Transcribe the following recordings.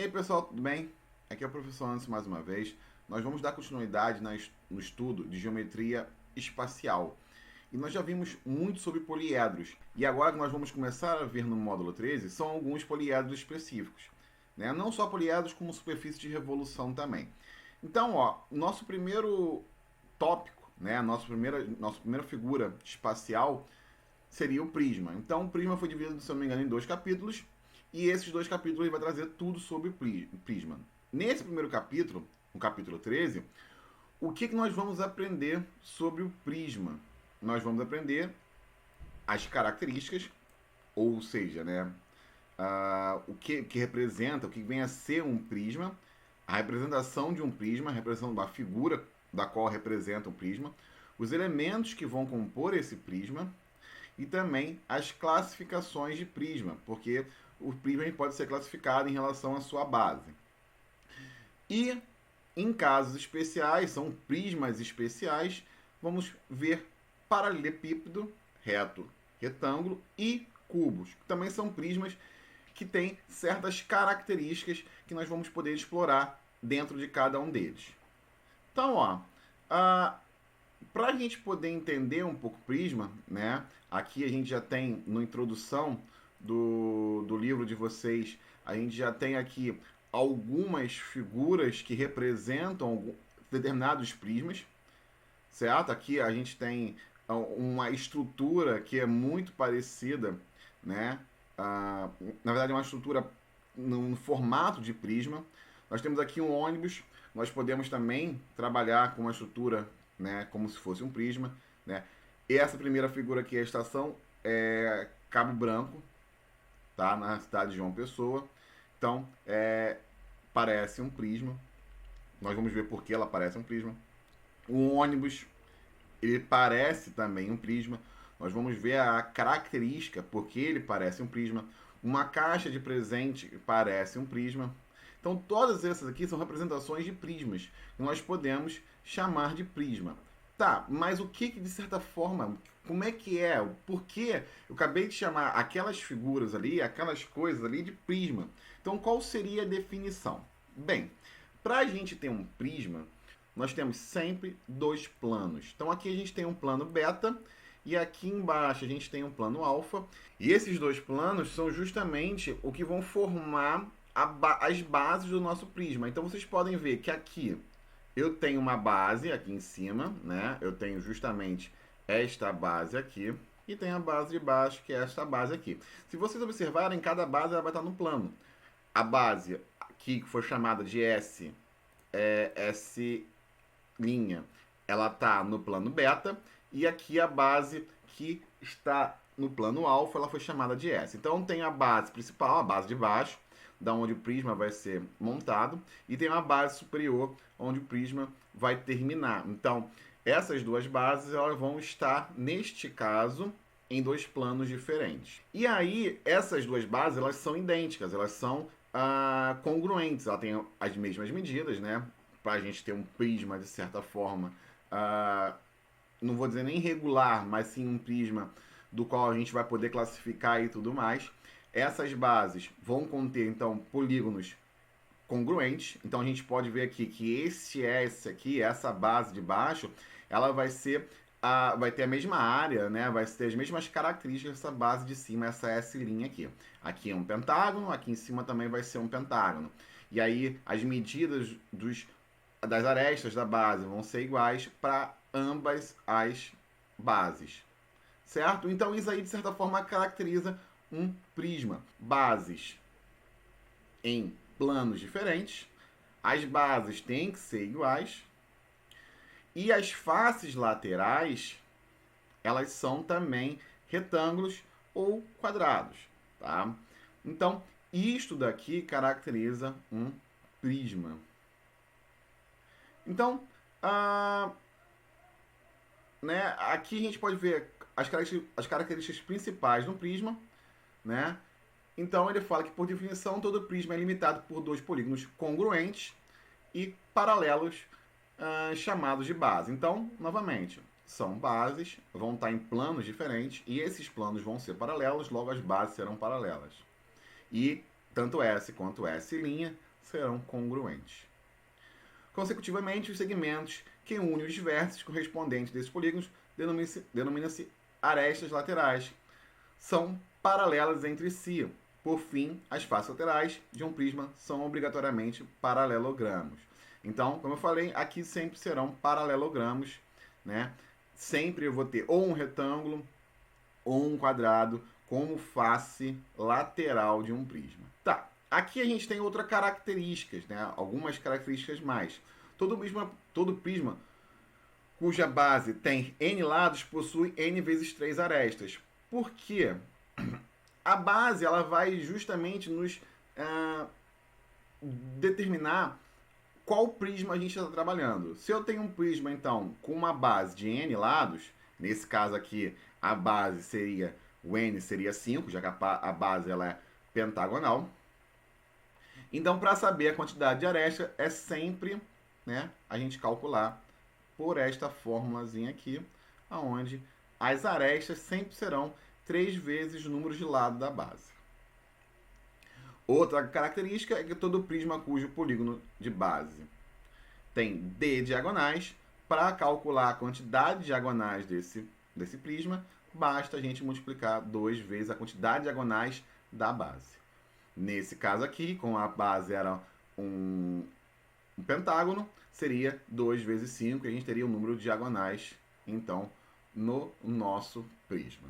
aí pessoal, tudo bem? Aqui é o professor Anderson mais uma vez. Nós vamos dar continuidade no estudo de geometria espacial. E nós já vimos muito sobre poliedros. E agora que nós vamos começar a ver no módulo 13 são alguns poliedros específicos. Né? Não só poliedros, como superfície de revolução também. Então, nosso primeiro tópico, né? Nossa primeira figura espacial seria o prisma. Então, o prisma foi dividido, se eu não me engano, em 2 capítulos. E esses 2 capítulos ele vai trazer tudo sobre prisma. Nesse primeiro capítulo, no capítulo 13, o que nós vamos aprender sobre o prisma? Nós vamos aprender as características, ou seja, né, o que representa, o que vem a ser um prisma, a representação de um prisma, a representação da figura da qual representa o prisma, os elementos que vão compor esse prisma e também as classificações de prisma, porque o prisma pode ser classificado em relação à sua base. E em casos especiais, são prismas especiais, vamos ver paralelepípedo, reto, retângulo e cubos. Também são prismas que têm certas características que nós vamos poder explorar dentro de cada um deles. Então, para a gente poder entender um pouco o prisma, né? Aqui a gente já tem, na introdução do livro de vocês, a gente já tem aqui algumas figuras que representam determinados prismas, certo? Aqui a gente tem uma estrutura que é muito parecida, né? Na verdade é uma estrutura no formato de prisma. Nós temos aqui um ônibus, nós podemos também trabalhar com uma estrutura, né, como se fosse um prisma, né? E essa primeira figura aqui é a estação Cabo Branco, tá? Na cidade de João Pessoa. Então, parece um prisma. Nós vamos ver por que ela parece um prisma. O ônibus, ele parece também um prisma. Nós vamos ver a característica porque ele parece um prisma. Uma caixa de presente parece um prisma. Então, todas essas aqui são representações de prismas que nós podemos chamar de prisma. Tá, mas o que de certa forma, como é que é? Por que eu acabei de chamar aquelas figuras ali, aquelas coisas ali de prisma? Então, qual seria a definição? Bem, para a gente ter um prisma, nós temos sempre 2 planos. Então, aqui a gente tem um plano beta e aqui embaixo a gente tem um plano alfa. E esses 2 planos são justamente o que vão formar as bases do nosso prisma. Então, vocês podem ver que aqui eu tenho uma base aqui em cima, né? Eu tenho justamente esta base aqui e tem a base de baixo, que é esta base aqui. Se vocês observarem, cada base ela vai estar no plano. A base aqui, que foi chamada de S, S', ela está no plano beta, e aqui a base que está no plano alfa, ela foi chamada de S. Então tem a base principal, a base de baixo, da onde o prisma vai ser montado, e tem uma base superior, onde o prisma vai terminar. Então, essas 2 bases elas vão estar, neste caso, em 2 planos diferentes. E aí, essas 2 bases elas são idênticas, elas são congruentes, elas têm as mesmas medidas, né? Para a gente ter um prisma, de certa forma, não vou dizer nem regular, mas sim um prisma do qual a gente vai poder classificar e tudo mais. Essas bases vão conter, então, polígonos congruentes. Então, a gente pode ver aqui que esse S aqui, essa base de baixo, ela vai ter a mesma área, né? Vai ter as mesmas características dessa base de cima, essa S' aqui. Aqui é um pentágono, aqui em cima também vai ser um pentágono. E aí, as medidas das arestas da base vão ser iguais para ambas as bases. Certo? Então, isso aí, de certa forma, caracteriza um prisma. Bases em planos diferentes, as bases têm que ser iguais e as faces laterais elas são também retângulos ou quadrados, tá? Então, isto daqui caracteriza um prisma. Então, né, aqui a gente pode ver as características principais do prisma, né? Então ele fala que, por definição, todo prisma é limitado por 2 polígonos congruentes e paralelos, chamados de base. Então, novamente, são bases, vão estar em planos diferentes e esses planos vão ser paralelos, logo as bases serão paralelas. E tanto S quanto S' serão congruentes. Consecutivamente, os segmentos que unem os vértices correspondentes desses polígonos denomina-se arestas laterais. São paralelas entre si. Por fim, as faces laterais de um prisma são obrigatoriamente paralelogramos. Então, como eu falei, aqui sempre serão paralelogramos, né? Sempre eu vou ter ou um retângulo ou um quadrado como face lateral de um prisma. Tá, aqui a gente tem outras características, né? Algumas características mais. Todo prisma cuja base tem n lados possui n vezes 3 arestas. Por quê? A base ela vai justamente nos determinar qual prisma a gente está trabalhando. Se eu tenho um prisma, então, com uma base de n lados, nesse caso aqui, a base seria, o n seria 5, já que a base ela é pentagonal. Então, para saber a quantidade de arestas, é sempre, né, a gente calcular por esta formulazinha aqui, onde as arestas sempre serão 3 vezes o número de lado da base. Outra característica é que todo prisma cujo polígono de base tem D diagonais, para calcular a quantidade de diagonais desse prisma, basta a gente multiplicar 2 vezes a quantidade de diagonais da base. Nesse caso aqui, como a base era um pentágono, seria 2 vezes 5, e a gente teria o número de diagonais, então, no nosso prisma.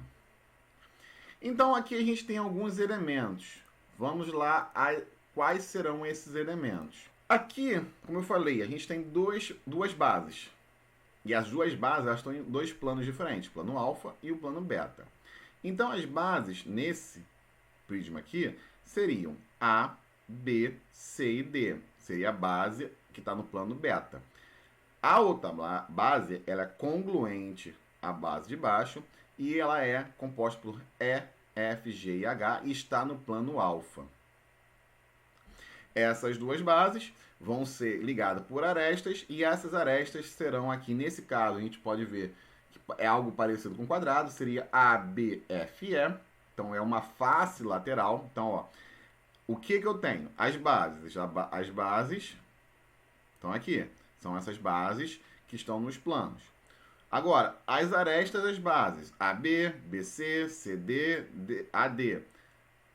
Então, aqui a gente tem alguns elementos. Vamos lá a quais serão esses elementos. Aqui, como eu falei, a gente tem duas bases. E as duas bases elas estão em dois planos diferentes, o plano alfa e o plano beta. Então, as bases nesse prisma aqui seriam A, B, C e D. Seria a base que está no plano beta. A outra base ela é congruente à base de baixo e ela é composta por E, F, G e H e está no plano alfa. Essas duas bases vão ser ligadas por arestas e essas arestas serão aqui, nesse caso, a gente pode ver que é algo parecido com quadrado, seria ABFE, então é uma face lateral. Então, ó, o que eu tenho? As bases estão aqui, são essas bases que estão nos planos. Agora, as arestas das bases, AB, BC, CD, AD,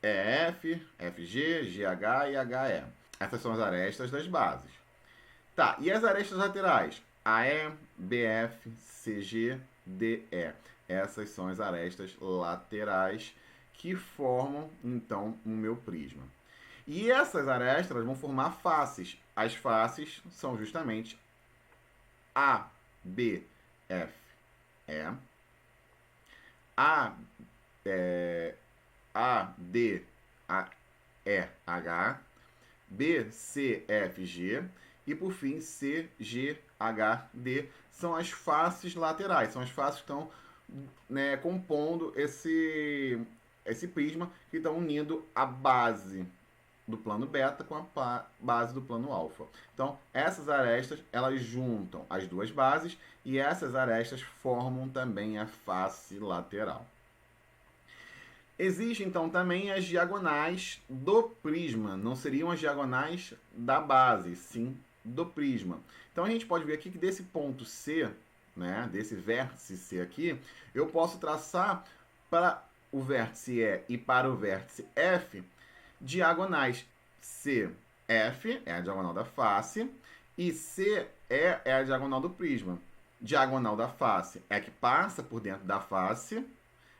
EF, FG, GH e HE. Essas são as arestas das bases. Tá, e as arestas laterais? AE, BF, CG, DE. Essas são as arestas laterais que formam, então, o meu prisma. E essas arestas vão formar faces. As faces são justamente A, B, F, E, A, D, E, H, B, C, F, G e por fim C, G, H, D são as faces laterais, são as faces que estão, né, compondo esse prisma, que estão unindo a base do plano beta com a base do plano alfa. Então, essas arestas, elas juntam as duas bases e essas arestas formam também a face lateral. Existem, então, também as diagonais do prisma. Não seriam as diagonais da base, sim do prisma. Então, a gente pode ver aqui que desse ponto C, né, desse vértice C aqui, eu posso traçar para o vértice E e para o vértice F diagonais. CF é a diagonal da face e CE é a diagonal do prisma. Diagonal da face é a que passa por dentro da face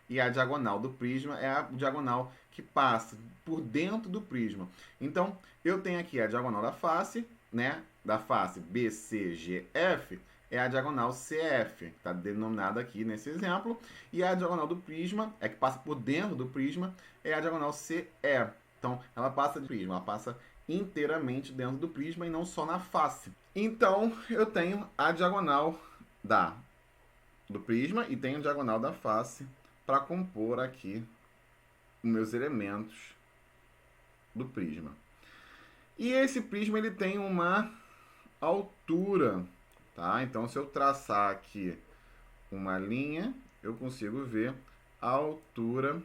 e a diagonal do prisma é a diagonal que passa por dentro do prisma. Então, eu tenho aqui a diagonal da face, né? Da face BCGF é a diagonal CF, está denominada aqui nesse exemplo. E a diagonal do prisma, é que passa por dentro do prisma, é a diagonal CE. Então, ela passa de prisma, ela passa inteiramente dentro do prisma e não só na face. Então, eu tenho a diagonal do prisma e tenho a diagonal da face para compor aqui os meus elementos do prisma. E esse prisma ele tem uma altura, tá? Então, se eu traçar aqui uma linha, eu consigo ver a altura.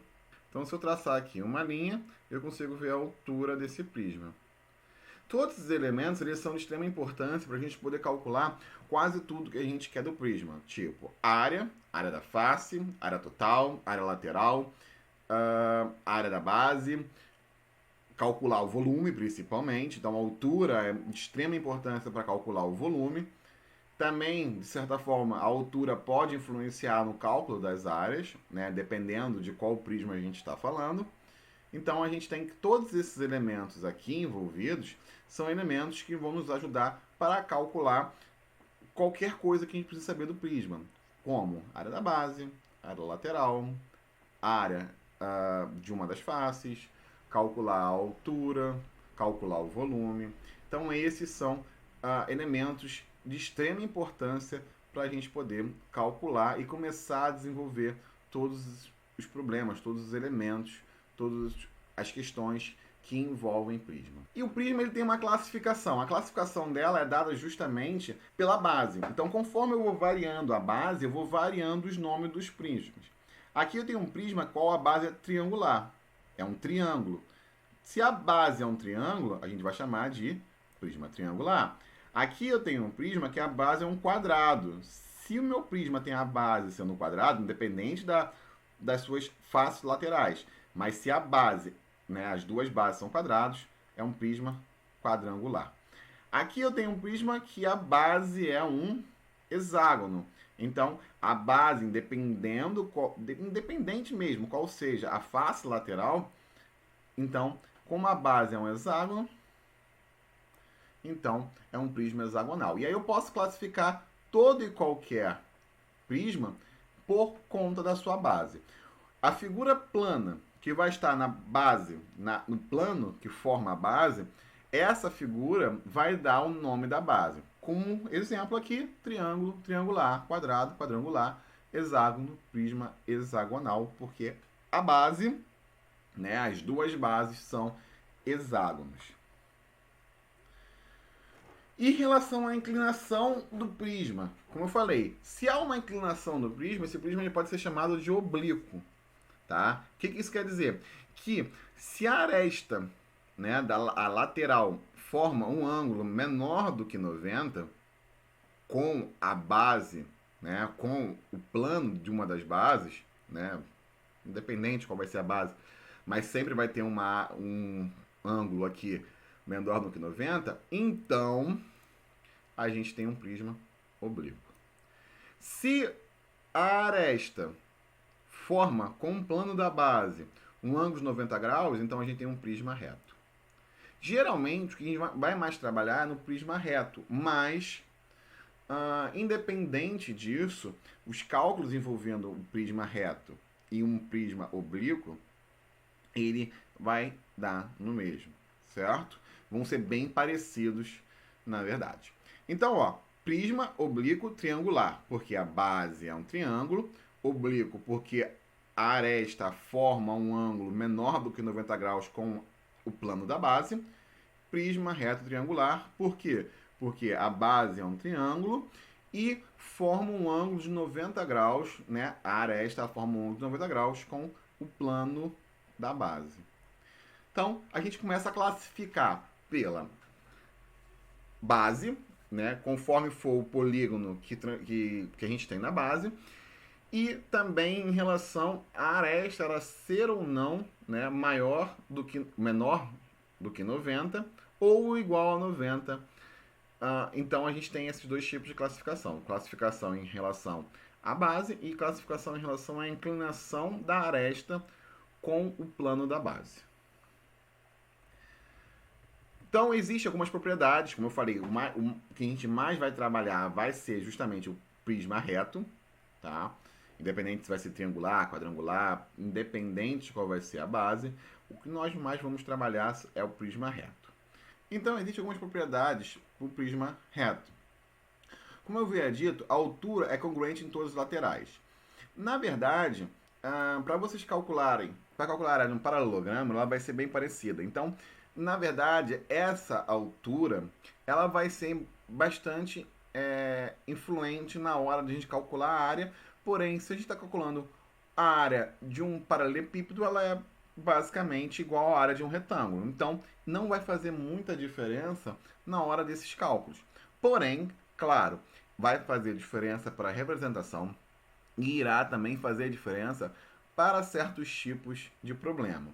Então, se eu traçar aqui uma linha, eu consigo ver a altura desse prisma. Todos esses elementos eles são de extrema importância para a gente poder calcular quase tudo que a gente quer do prisma. Tipo, área da face, área total, área lateral, área da base, calcular o volume principalmente. Então, a altura é de extrema importância para calcular o volume. Também, de certa forma, a altura pode influenciar no cálculo das áreas, né, dependendo de qual prisma a gente está falando. Então, a gente tem que todos esses elementos aqui envolvidos são elementos que vão nos ajudar para calcular qualquer coisa que a gente precisa saber do prisma, como área da base, área lateral, área de uma das faces, calcular a altura, calcular o volume. Então, esses são elementos de extrema importância para a gente poder calcular e começar a desenvolver todos os problemas, todos os elementos, todas as questões que envolvem prisma. E o prisma ele tem uma classificação. A classificação dela é dada justamente pela base. Então, conforme eu vou variando a base, eu vou variando os nomes dos prismas. Aqui eu tenho um prisma qual a base é triangular. É um triângulo. Se a base é um triângulo, a gente vai chamar de prisma triangular. Aqui eu tenho um prisma que a base é um quadrado. Se o meu prisma tem a base sendo um quadrado, independente das suas faces laterais, mas se a base, né, as duas bases são quadrados, é um prisma quadrangular. Aqui eu tenho um prisma que a base é um hexágono. Então, a base, independente mesmo qual seja a face lateral, então, como a base é um hexágono, então é um prisma hexagonal. E aí eu posso classificar todo e qualquer prisma por conta da sua base. A figura plana que vai estar na base, no plano que forma a base, essa figura vai dar o nome da base. Como exemplo aqui, triângulo, triangular, quadrado, quadrangular, hexágono, prisma hexagonal, porque a base, né, as duas bases são hexágonos. Em relação à inclinação do prisma, como eu falei, se há uma inclinação do prisma, esse prisma ele pode ser chamado de oblíquo. Tá? O que isso quer dizer? Que se a aresta, né, a lateral forma um ângulo menor do que 90, com a base, né, com o plano de uma das bases, né, independente qual vai ser a base, mas sempre vai ter um ângulo aqui menor do que 90, então a gente tem um prisma oblíquo. Se a aresta forma com o plano da base um ângulo de 90 graus, então a gente tem um prisma reto. Geralmente, o que a gente vai mais trabalhar é no prisma reto, mas, independente disso, os cálculos envolvendo o prisma reto e um prisma oblíquo, ele vai dar no mesmo, certo? Vão ser bem parecidos, na verdade. Então, ó, prisma oblíquo triangular, porque a base é um triângulo, oblíquo porque a aresta forma um ângulo menor do que 90 graus com o plano da base. Prisma reto triangular, por quê? Porque a base é um triângulo e forma um ângulo de 90 graus, né? A aresta forma um ângulo de 90 graus com o plano da base. Então, a gente começa a classificar pela base, né? Conforme for o polígono que a gente tem na base, e também em relação à aresta ela ser ou não, né, menor do que 90 ou igual a 90. Então a gente tem esses dois tipos de classificação. Classificação em relação à base e classificação em relação à inclinação da aresta com o plano da base. Então existem algumas propriedades, como eu falei, o que a gente mais vai trabalhar vai ser justamente o prisma reto, tá? Independente se vai ser triangular, quadrangular, independente de qual vai ser a base, o que nós mais vamos trabalhar é o prisma reto. Então, existem algumas propriedades para o prisma reto. Como eu havia dito, a altura é congruente em todas as laterais. Na verdade, para vocês calcularem um paralelogramo, ela vai ser bem parecida. Então, na verdade, essa altura ela vai ser bastante influente na hora de a gente calcular a área. Porém, se a gente está calculando a área de um paralelepípedo, ela é basicamente igual à área de um retângulo. Então, não vai fazer muita diferença na hora desses cálculos. Porém, claro, vai fazer diferença para a representação e irá também fazer diferença para certos tipos de problema.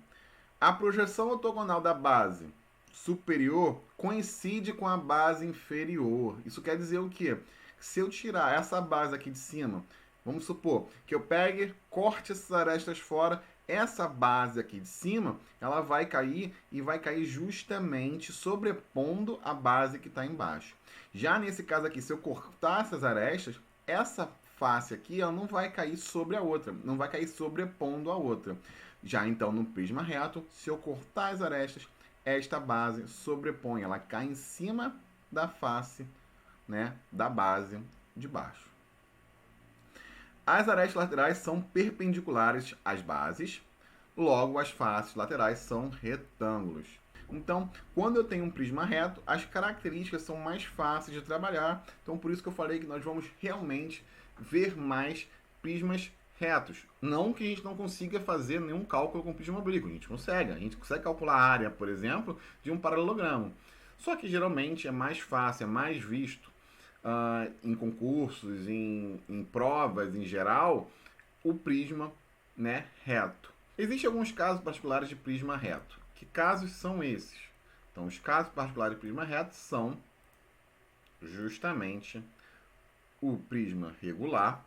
A projeção ortogonal da base superior coincide com a base inferior. Isso quer dizer o quê? Se eu tirar essa base aqui de cima, vamos supor que eu pegue, corte essas arestas fora, essa base aqui de cima, ela vai cair e vai cair justamente sobrepondo a base que está embaixo. Já nesse caso aqui, se eu cortar essas arestas, essa face aqui ela não vai cair sobre a outra, não vai cair sobrepondo a outra. Já então no prisma reto, se eu cortar as arestas, esta base sobrepõe, ela cai em cima da face, né, da base de baixo. As arestas laterais são perpendiculares às bases, logo as faces laterais são retângulos. Então, quando eu tenho um prisma reto, as características são mais fáceis de trabalhar. Então, por isso que eu falei que nós vamos realmente ver mais prismas retos. Não que a gente não consiga fazer nenhum cálculo com prisma oblíquo. A gente consegue calcular a área, por exemplo, de um paralelogramo. Só que geralmente é mais fácil, é mais visto em concursos, em provas em geral, o prisma, né, reto. Existem alguns casos particulares de prisma reto. Que casos são esses? Então, os casos particulares de prisma reto são justamente o prisma regular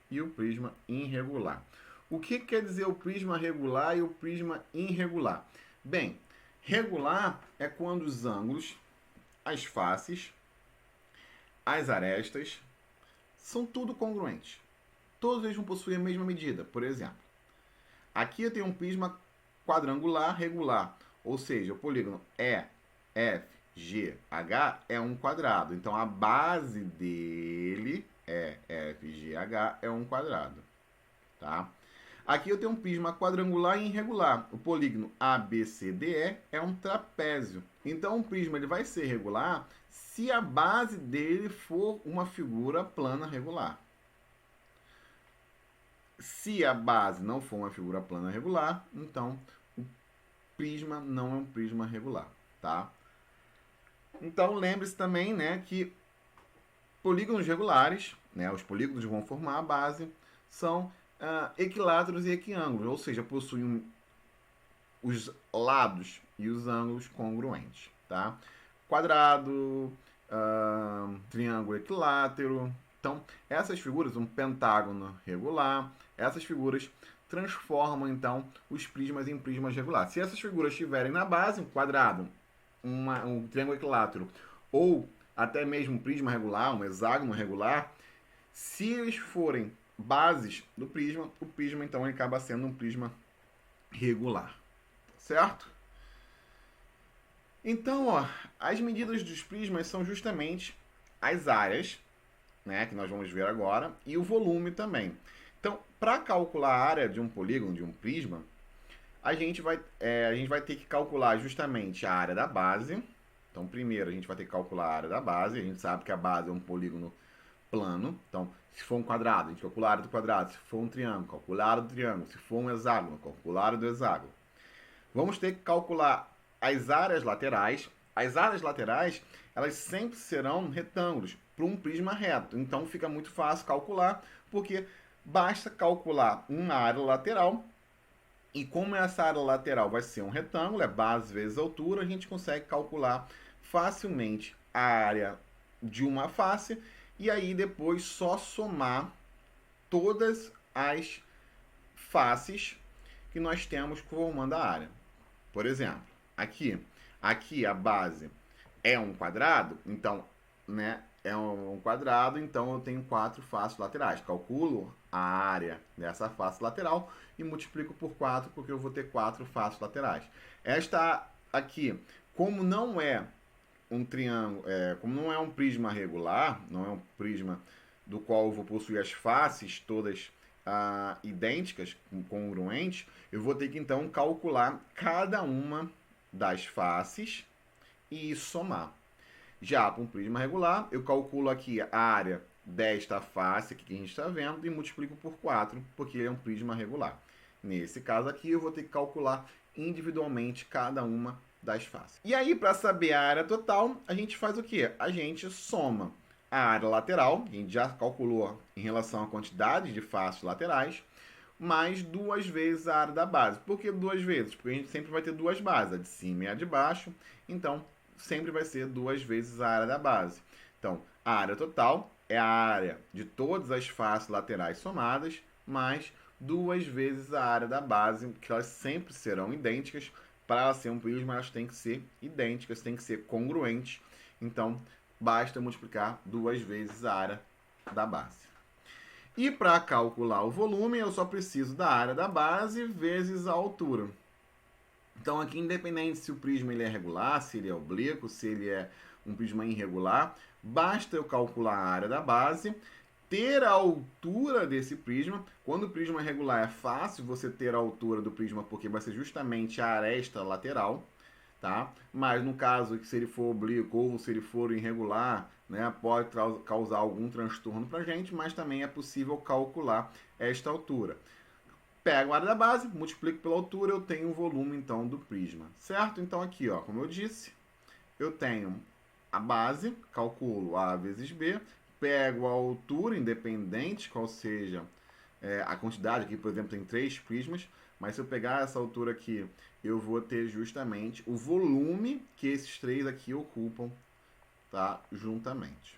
e o prisma irregular. O que quer dizer o prisma regular e o prisma irregular? Bem, regular é quando os ângulos, as faces, as arestas, são tudo congruentes. Todos eles vão possuir a mesma medida. Por exemplo, aqui eu tenho um prisma quadrangular regular, ou seja, o polígono EFGH é um quadrado. Então, a base dele EFGH é um quadrado. Tá? Aqui eu tenho um prisma quadrangular irregular. O polígono ABCDE é um trapézio. Então, o prisma ele vai ser regular se a base dele for uma figura plana regular. Se a base não for uma figura plana regular, então o prisma não é um prisma regular, tá? Então lembre-se também, né, que polígonos regulares, né, os polígonos que vão formar a base, são equiláteros e equiângulos, ou seja, possuem os lados e os ângulos congruentes, tá? Quadrado, triângulo equilátero. Então, essas figuras, um pentágono regular, essas figuras transformam, então, os prismas em prismas regulares. Se essas figuras estiverem na base, um quadrado, um triângulo equilátero, ou até mesmo um prisma regular, um hexágono regular, se eles forem bases do prisma, o prisma, então, ele acaba sendo um prisma regular. Certo? Então, ó, as medidas dos prismas são justamente as áreas, né, que nós vamos ver agora, e o volume também. Então, para calcular a área de um polígono, de um prisma, a gente vai ter que calcular justamente a área da base. Então, primeiro a gente vai ter que calcular a área da base. A gente sabe que a base é um polígono plano. Então, se for um quadrado, a gente calcula a área do quadrado. Se for um triângulo, calcula a área do triângulo. Se for um hexágono, calcula a área do hexágono. Vamos ter que calcular as áreas laterais. As áreas laterais, elas sempre serão retângulos para um prisma reto. Então, fica muito fácil calcular, porque basta calcular uma área lateral. E como essa área lateral vai ser um retângulo, é base vezes altura, a gente consegue calcular facilmente a área de uma face. E aí, depois, só somar todas as faces que nós temos formando a área. Por exemplo, aqui a base é um quadrado, então, né, é um quadrado, então eu tenho 4 faces laterais. Calculo a área dessa face lateral e multiplico por 4, porque eu vou ter 4 faces laterais. Esta aqui, como não é um triângulo, como não é um prisma regular, não é um prisma do qual eu vou possuir as faces todas idênticas, congruentes, eu vou ter que então calcular cada uma das faces e somar. Já para um prisma regular, eu calculo aqui a área desta face aqui que a gente está vendo e multiplico por 4, porque ele é um prisma regular. Nesse caso aqui, eu vou ter que calcular individualmente cada uma das faces. E aí, para saber a área total, a gente faz o quê? A gente soma a área lateral, que a gente já calculou em relação à quantidade de faces laterais, mais 2 vezes a área da base. Por que 2 vezes? Porque a gente sempre vai ter duas bases, a de cima e a de baixo. Então, sempre vai ser 2 vezes a área da base. Então, a área total é a área de todas as faces laterais somadas, mais 2 vezes a área da base, que elas sempre serão idênticas. Para ela ser um prisma, elas têm que ser idênticas, têm que ser congruentes. Então, basta multiplicar 2 vezes a área da base. E para calcular o volume, eu só preciso da área da base vezes a altura. Então, aqui, independente se o prisma ele é regular, se ele é oblíquo, se ele é um prisma irregular, basta eu calcular a área da base, ter a altura desse prisma. Quando o prisma é regular, é fácil você ter a altura do prisma, porque vai ser justamente a aresta lateral. Tá? Mas no caso que se ele for oblíquo ou se ele for irregular, né, pode causar algum transtorno para a gente, mas também é possível calcular esta altura. Pego a área da base, multiplico pela altura, eu tenho o volume então do prisma, certo? Então aqui, ó, como eu disse, eu tenho a base, calculo A vezes B, pego a altura independente, qual seja a quantidade, aqui por exemplo tem 3 prismas, mas se eu pegar essa altura aqui, eu vou ter justamente o volume que esses 3 aqui ocupam, tá, juntamente.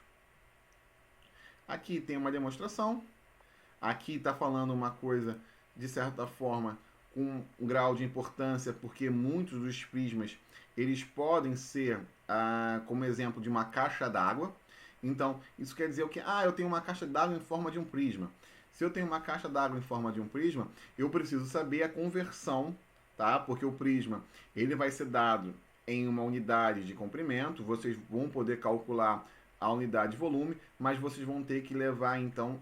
Aqui tem uma demonstração. Aqui está falando uma coisa, de certa forma, com um grau de importância, porque muitos dos prismas, eles podem ser, como exemplo, de uma caixa d'água. Então, isso quer dizer o quê? Eu tenho uma caixa d'água em forma de um prisma. Se eu tenho uma caixa d'água em forma de um prisma, eu preciso saber a conversão, tá? Porque o prisma, ele vai ser dado em uma unidade de comprimento, vocês vão poder calcular a unidade de volume, mas vocês vão ter que levar, então,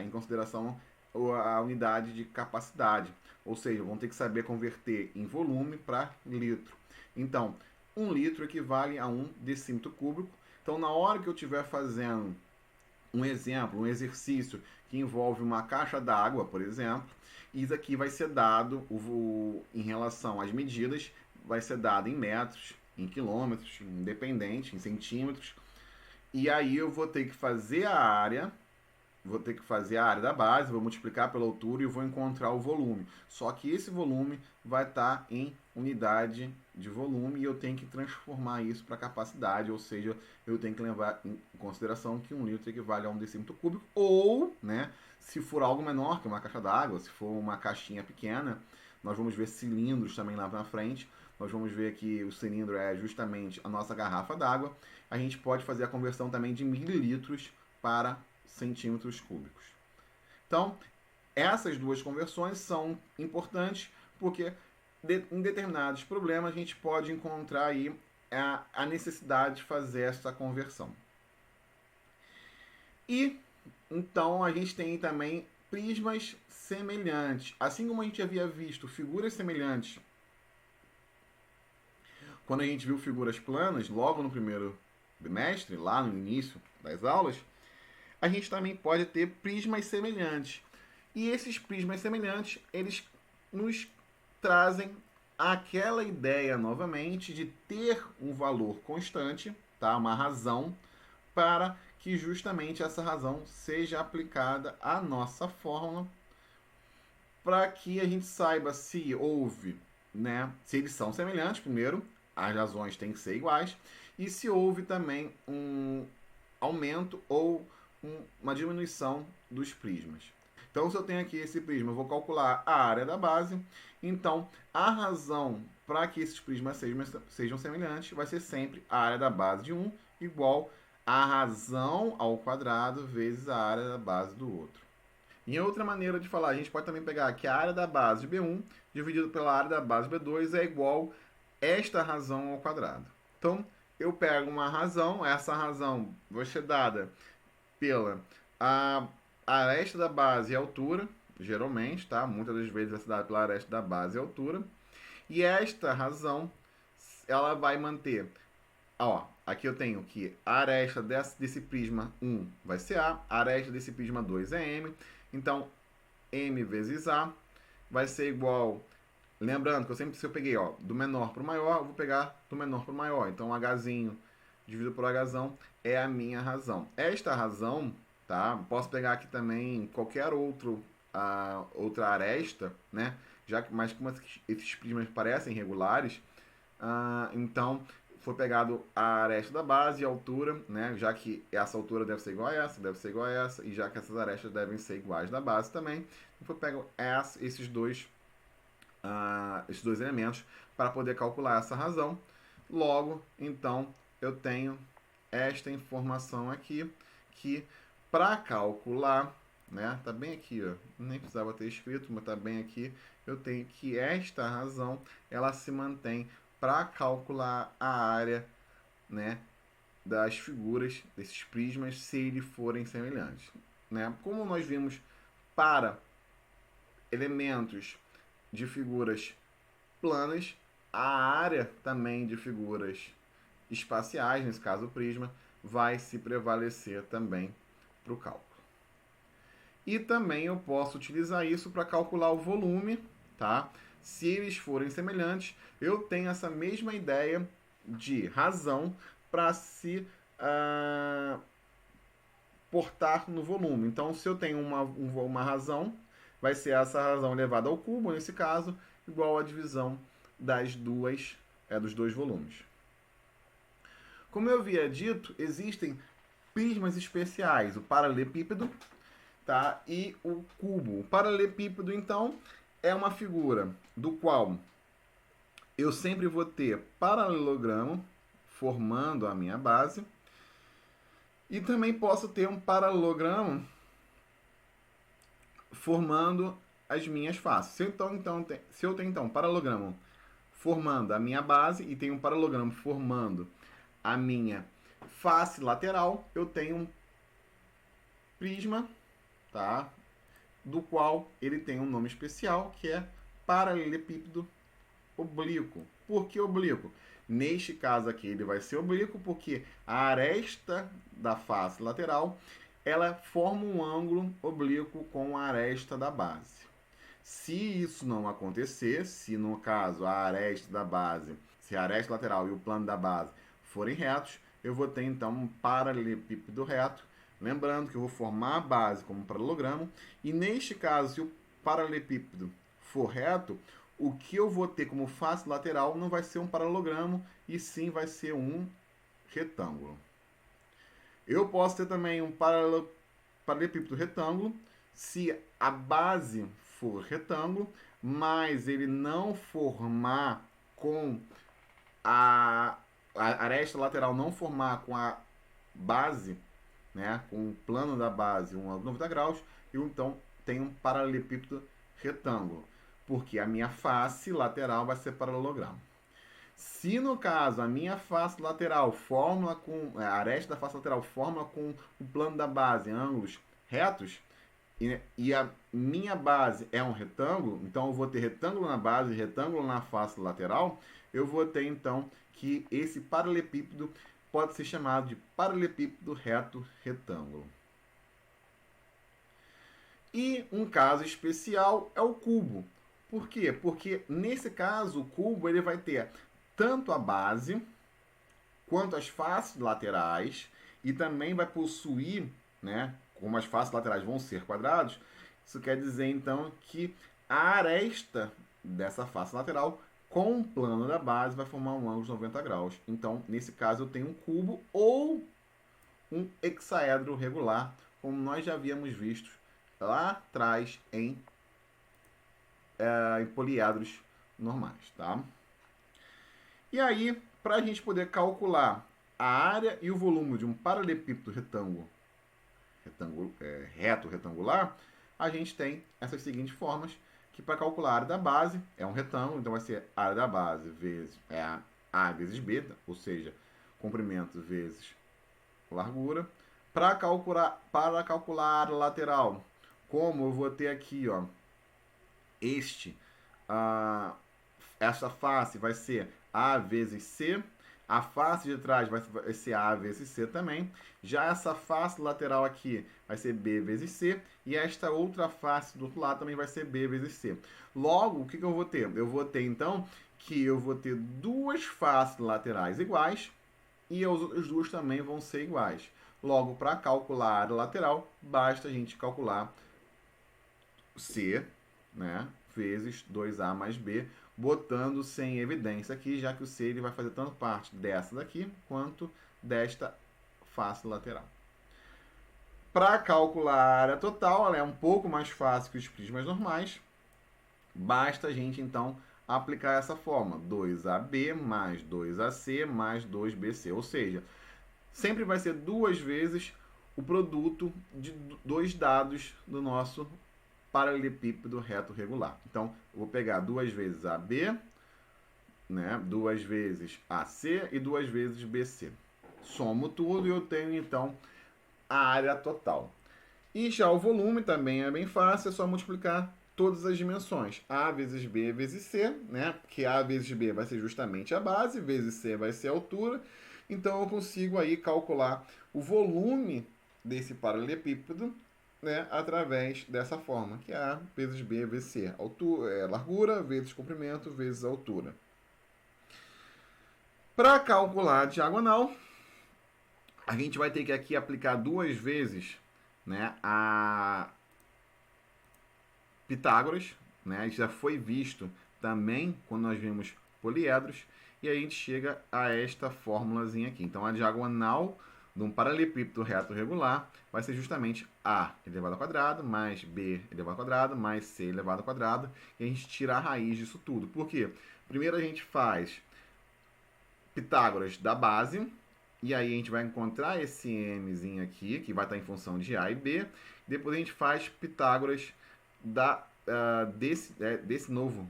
em consideração a unidade de capacidade. Ou seja, vão ter que saber converter em volume para litro. Então, 1 litro equivale a 1 decímetro cúbico. Então, na hora que eu estiver fazendo um exemplo, um exercício que envolve uma caixa d'água, por exemplo, isso aqui vai ser dado, em relação às medidas, vai ser dado em metros, em quilômetros, independente, em centímetros. E aí eu vou ter que fazer a área, da base, vou multiplicar pela altura e vou encontrar o volume. Só que esse volume vai estar em unidade de volume e eu tenho que transformar isso para capacidade, ou seja, eu tenho que levar em consideração que 1 litro equivale a 1 decímetro cúbico, ou, né, se for algo menor, que uma caixa d'água, se for uma caixinha pequena, nós vamos ver cilindros também lá na frente, nós vamos ver que o cilindro é justamente a nossa garrafa d'água, a gente pode fazer a conversão também de mililitros para centímetros cúbicos. Então, essas duas conversões são importantes porque em determinados problemas a gente pode encontrar aí a necessidade de fazer essa conversão. E então a gente tem também prismas semelhantes. Assim como a gente havia visto figuras semelhantes quando a gente viu figuras planas, logo no primeiro bimestre, lá no início das aulas, a gente também pode ter prismas semelhantes. E esses prismas semelhantes, eles nos trazem aquela ideia novamente de ter um valor constante, tá? Uma razão, para que justamente essa razão seja aplicada à nossa fórmula, para que a gente saiba se houve, né? Se eles são semelhantes, primeiro, as razões têm que ser iguais, e se houve também um aumento ou uma diminuição dos prismas. Então, se eu tenho aqui esse prisma, eu vou calcular a área da base. Então, a razão para que esses prismas sejam semelhantes vai ser sempre a área da base de um igual a razão ao quadrado vezes a área da base do outro. Em outra maneira de falar, a gente pode também pegar que a área da base de B1 dividido pela área da base de B2 é igual a esta razão ao quadrado. Então, eu pego uma razão, essa razão vai ser dada pela a aresta da base e a altura, geralmente, tá? Muitas das vezes vai ser dada pela aresta da base e a altura. E esta razão, ela vai manter, aqui eu tenho que a aresta desse prisma 1 vai ser A aresta desse prisma 2 é M. Então, M vezes A vai ser igual... Lembrando que se eu peguei do menor para o maior, eu vou pegar do menor para o maior. Então, Hzinho dividido por Hzão é a minha razão. Esta razão, tá? Posso pegar aqui também qualquer outra aresta, né? Mas como esses prismas parecem regulares, então foi pegado a aresta da base e a altura, né? Já que essa altura deve ser igual a essa, deve ser igual a essa, e já que essas arestas devem ser iguais da base também, foi pego esses dois elementos para poder calcular essa razão. Logo, então, eu tenho esta informação aqui, que para calcular, né, tá bem aqui, ó, nem precisava ter escrito, mas tá bem aqui, eu tenho que esta razão, ela se mantém para calcular a área, né, das figuras, desses prismas, se eles forem semelhantes. Né? Como nós vimos para elementos de figuras planas, a área também de figuras espaciais, nesse caso o prisma, vai se prevalecer também para o cálculo. E também eu posso utilizar isso para calcular o volume, tá? Se eles forem semelhantes, eu tenho essa mesma ideia de razão para se portar no volume. Então, se eu tenho uma razão, vai ser essa razão elevada ao cubo, nesse caso, igual à divisão dos dois volumes. Como eu havia dito, existem prismas especiais, o paralelepípedo, tá? E o cubo. O paralelepípedo, então, é uma figura do qual eu sempre vou ter paralelogramo formando a minha base. E também posso ter um paralelogramo formando as minhas faces. Se eu tenho então um paralelogramo formando a minha base e tenho um paralelogramo formando a minha face lateral, eu tenho um prisma, tá? Do qual ele tem um nome especial, que é paralelepípedo oblíquo. Por que oblíquo? Neste caso aqui ele vai ser oblíquo porque a aresta da face lateral ela forma um ângulo oblíquo com a aresta da base. Se isso não acontecer, se no caso a aresta da base, se a aresta lateral e o plano da base forem retos, eu vou ter então um paralelepípedo reto. Lembrando que eu vou formar a base como um paralelogramo e neste caso, se o paralelepípedo for reto, o que eu vou ter como face lateral não vai ser um paralelogramo, e sim vai ser um retângulo. Eu posso ter também um paralelepípedo retângulo, se a base for retângulo, mas ele não formar com a aresta lateral não formar com a base, né, com o plano da base, um ângulo de 90 graus, eu então tenho um paralelepípedo retângulo, porque a minha face lateral vai ser paralelogramo. Se no caso a minha face lateral forma com a aresta da face lateral forma com o plano da base ângulos retos e a minha base é um retângulo, então eu vou ter retângulo na base e retângulo na face lateral, eu vou ter então que esse paralelepípedo pode ser chamado de paralelepípedo reto retângulo. E um caso especial é o cubo. Por quê? Porque nesse caso o cubo ele vai ter tanto a base quanto as faces laterais e também vai possuir, né, como as faces laterais vão ser quadrados, isso quer dizer então que a aresta dessa face lateral com o plano da base vai formar um ângulo de 90 graus. Então, nesse caso, eu tenho um cubo ou um hexaedro regular, como nós já havíamos visto lá atrás em poliedros normais, tá? E aí, para a gente poder calcular a área e o volume de um paralelepípedo reto retangular, a gente tem essas seguintes formas, que para calcular a área da base é um retângulo, então vai ser a área da base vezes A vezes B, ou seja, comprimento vezes largura. Para calcular a área lateral, como eu vou ter aqui, ó, essa face vai ser A vezes C, A face de trás vai ser A vezes C também. Já essa face lateral aqui vai ser B vezes C. E esta outra face do outro lado também vai ser B vezes C. Logo, o que eu vou ter? Eu vou ter, então, que eu vou ter duas faces laterais iguais. E as outras duas também vão ser iguais. Logo, para calcular a área lateral, basta a gente calcular C, né, vezes 2A mais B, botando C em evidência aqui, já que o C ele vai fazer tanto parte dessa daqui, quanto desta face lateral. Para calcular a área total, ela é um pouco mais fácil que os prismas normais. Basta a gente, então, aplicar essa forma. 2AB mais 2AC mais 2BC. Ou seja, sempre vai ser duas vezes o produto de dois dados do nosso paralelepípedo reto regular. Então, eu vou pegar duas vezes AB, né, duas vezes AC e duas vezes BC. Somo tudo e eu tenho, então, a área total. E já o volume também é bem fácil, é só multiplicar todas as dimensões. A vezes B vezes C, né? Porque A vezes B vai ser justamente a base, vezes C vai ser a altura. Então eu consigo aí calcular o volume desse paralelepípedo, né, através dessa forma, que é A vezes B vezes C. Altura, largura vezes comprimento vezes altura. Para calcular a diagonal, a gente vai ter que aqui aplicar duas vezes, né, a Pitágoras, né? Isso já foi visto também quando nós vimos poliedros, e aí a gente chega a esta fórmulazinha aqui. Então a diagonal de um paralelepípedo reto regular vai ser justamente A elevado ao quadrado mais B elevado ao quadrado mais C elevado ao quadrado, e a gente tira a raiz disso tudo. Por quê? Primeiro a gente faz Pitágoras da base, e aí a gente vai encontrar esse mzinho aqui, que vai estar em função de A e B. Depois a gente faz Pitágoras desse novo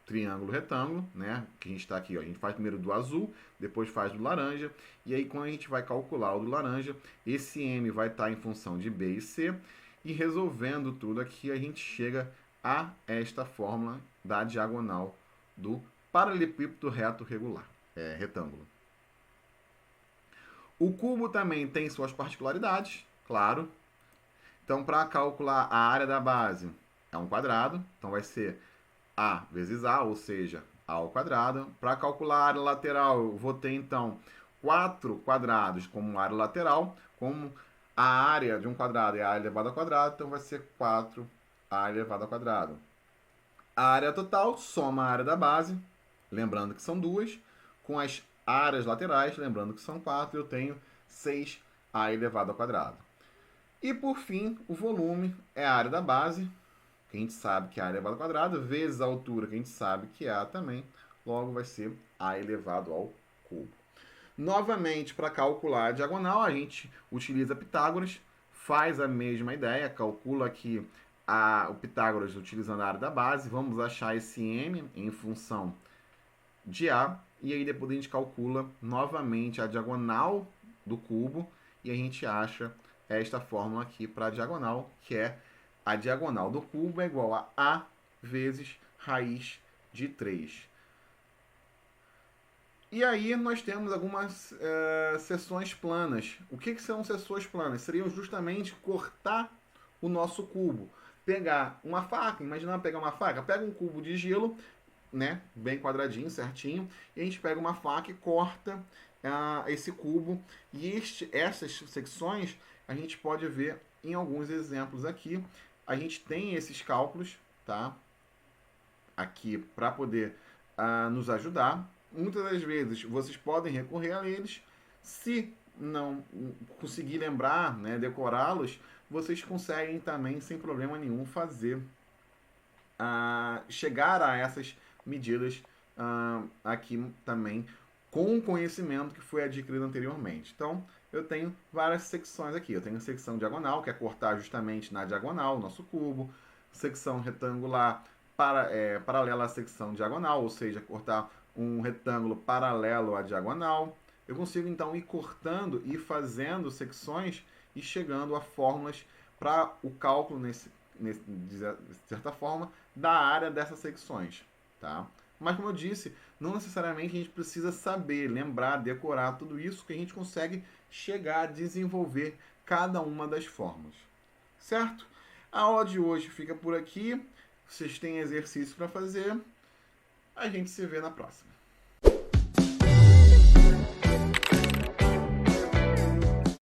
triângulo retângulo, né? Que a gente está aqui, ó. A gente faz primeiro do azul, depois faz do laranja, e aí quando a gente vai calcular o do laranja, esse M vai estar em função de B e C, e resolvendo tudo aqui, a gente chega a esta fórmula da diagonal do paralelepípedo reto regular, retângulo. O cubo também tem suas particularidades, claro. Então, para calcular a área da base, é um quadrado. Então, vai ser A vezes A, ou seja, A ao quadrado. Para calcular a área lateral, eu vou ter, então, 4 quadrados como área lateral. Como a área de um quadrado é A elevado ao quadrado, então vai ser 4A elevado ao quadrado. A área total soma a área da base, lembrando que são duas, com as áreas laterais, lembrando que são 4, eu tenho 6A elevado ao quadrado. E por fim, o volume é a área da base, que a gente sabe que é A elevado ao quadrado, vezes a altura, que a gente sabe que é A também, logo vai ser A elevado ao cubo. Novamente, para calcular a diagonal, a gente utiliza Pitágoras, faz a mesma ideia, calcula aqui o Pitágoras utilizando a área da base, vamos achar esse M em função de A, e aí depois a gente calcula novamente a diagonal do cubo, e a gente acha esta fórmula aqui para a diagonal, que é a diagonal do cubo é igual a A vezes raiz de 3. E aí nós temos algumas seções planas. O que são seções planas? Seriam justamente cortar o nosso cubo. Pegar uma faca, imagina pegar uma faca, pega um cubo de gelo, né, bem quadradinho, certinho, e a gente pega uma faca e corta esse cubo. E essas secções a gente pode ver em alguns exemplos aqui. A gente tem esses cálculos, tá? Aqui para poder nos ajudar. Muitas das vezes vocês podem recorrer a eles. Se não conseguir lembrar, né, decorá-los, vocês conseguem também, sem problema nenhum, fazer chegar a essas medidas aqui também com o conhecimento que foi adquirido anteriormente. Então, eu tenho várias secções aqui. Eu tenho a secção diagonal, que é cortar justamente na diagonal o nosso cubo. Secção retangular paralela à secção diagonal, ou seja, cortar um retângulo paralelo à diagonal. Eu consigo, então, ir cortando e fazendo secções e chegando a fórmulas para o cálculo, de certa forma, da área dessas secções. Tá? Mas, como eu disse, não necessariamente a gente precisa saber, lembrar, decorar tudo isso, que a gente consegue chegar a desenvolver cada uma das formas. Certo? A aula de hoje fica por aqui. Vocês têm exercício para fazer. A gente se vê na próxima.